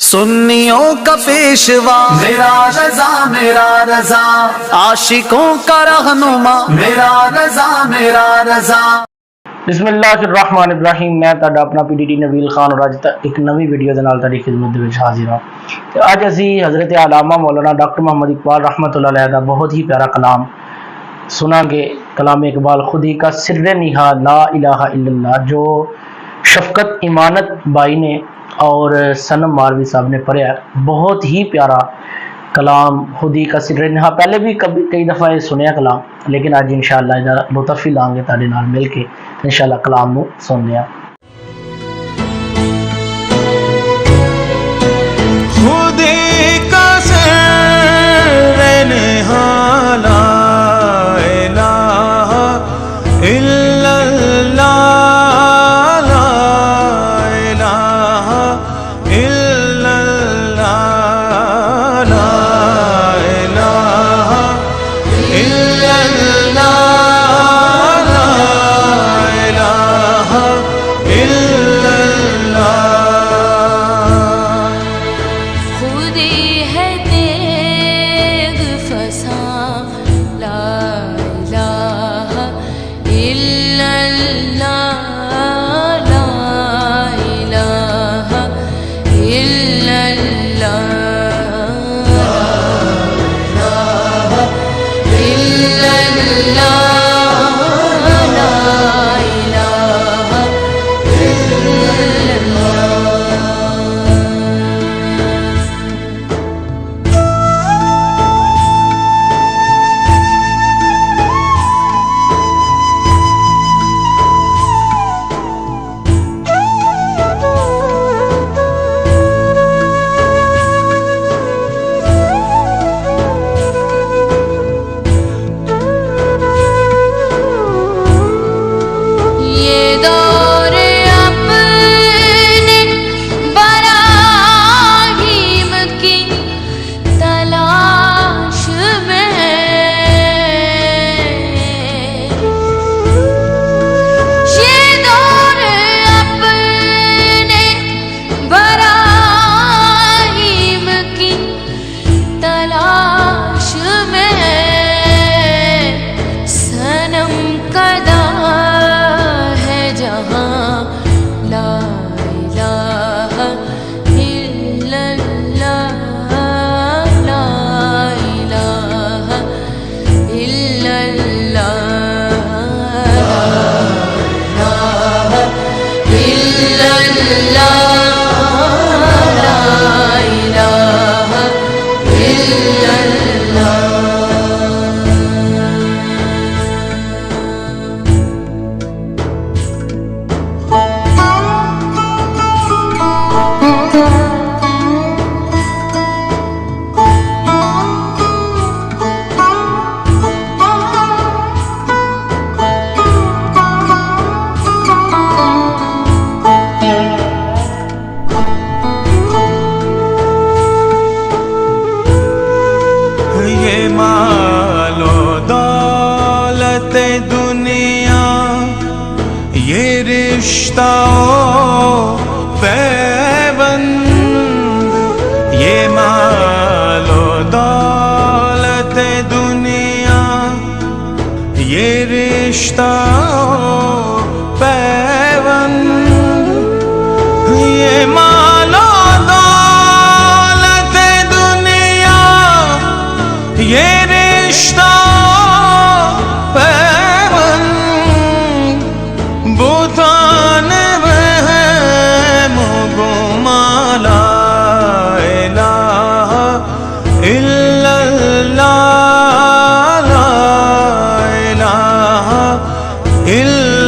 سنیوں کا پیشوا میرا رضا عاشقوں کا رہنما میرا رضا بسم اللہ الرحمن الرحیم۔ میں تہاڈا اپنا پی ڈی ٹی نویل خان اور اج ایک نوی ویڈیو دے نال تہاڈی خدمت دے وچ حاضر ہاں۔ تے اج اسی حضرت علامہ مولانا ڈاکٹر محمد اقبال رحمۃ اللہ علیہ دا بہت ہی پیارا کلام سنا گے۔ کلام اقبال خودی کا سر نہا لا الہ الا اللہ، جو شفقت ایمانت بائی نے اور سنم ماروی صاحب نے پڑھا۔ بہت ہی پیارا کلام خودی کا سر نہا، پہلے بھی کئی دفعہ یہ سنیا کلام، لیکن آج انشاءاللہ لطف ہی لیں گے تاڑے نال مل کے انشاءاللہ کلام نو سننے ہیں۔ خودی کا سر نہا لا الہ الا اللہ، دنیا یہ رشتہ پیوند، یہ مال و دولت دنیا یہ رشتہ پیوند، یہ مال و دولت دنیا یہ رشتہ إلا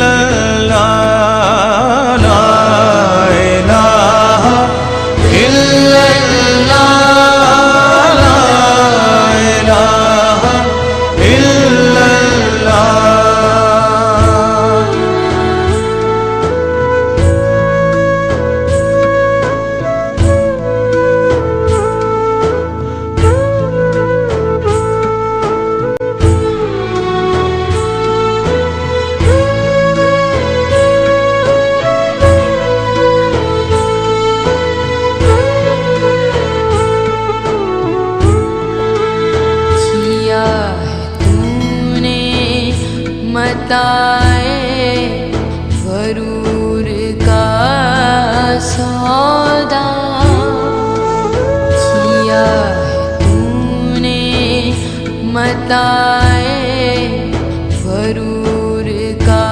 मताए गरूर का सौदा किया है तूने मताए गरूर का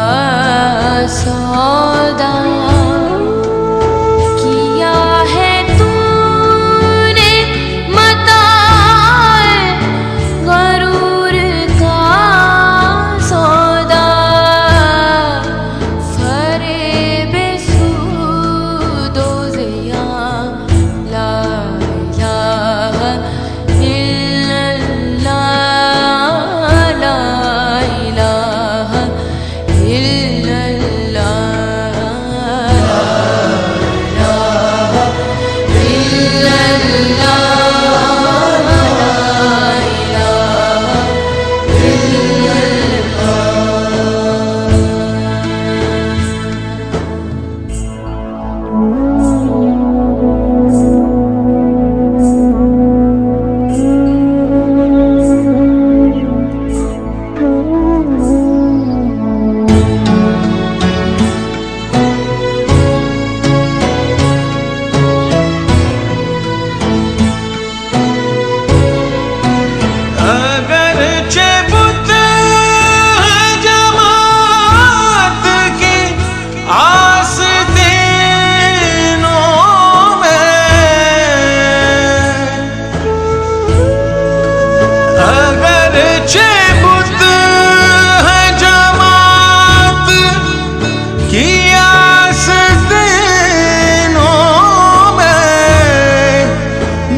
सौदा किया है तूने मताए गरूर का सौदा फरेब सूदो ज़िया ला इलाहा इल्लल्लाह ला इलाहा अगरचे बुत जमात की आस्तीनों में, अगरचे बुत जमात की आस्तीनों में,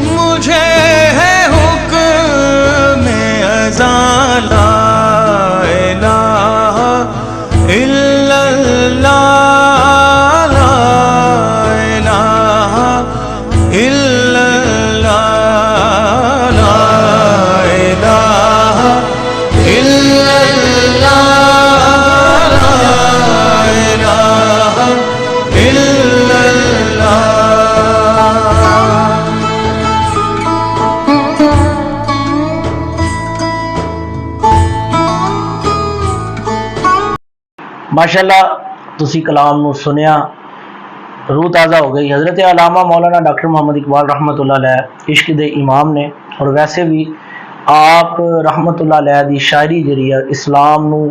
मुझे है हुक्म ला इलाहा इल्लल्लाह ला इलाहा इल्लल्लाह ला इलाहा इल्लल्लाह ला इलाहा इल्लल्लाह। माशाअल्लाह तुसी कलाम नू सुनिया, रूह ताज़ा हो गई। हज़रत अल्लामा मौलाना डॉक्टर मोहम्मद इकबाल रहमतुल्लाह अलैह इश्क दे इमाम ने, और वैसे भी आप रहमतुल्लाह अलैह दी शायरी जरिए इस्लाम नू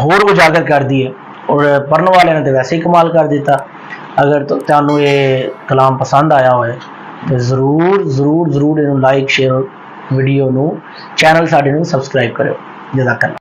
होर उजागर कर दी है, और पढ़ने वाले ने तो वैसे ही कमाल कर दिता। अगर तो तुहानू ये कलाम पसंद आया होए तो ज़रूर ज़रूर ज़रूर इनू लाइक शेयर वीडियो नू चैनल साडे नू सबसक्राइब करो। जज़ाकल्लाह।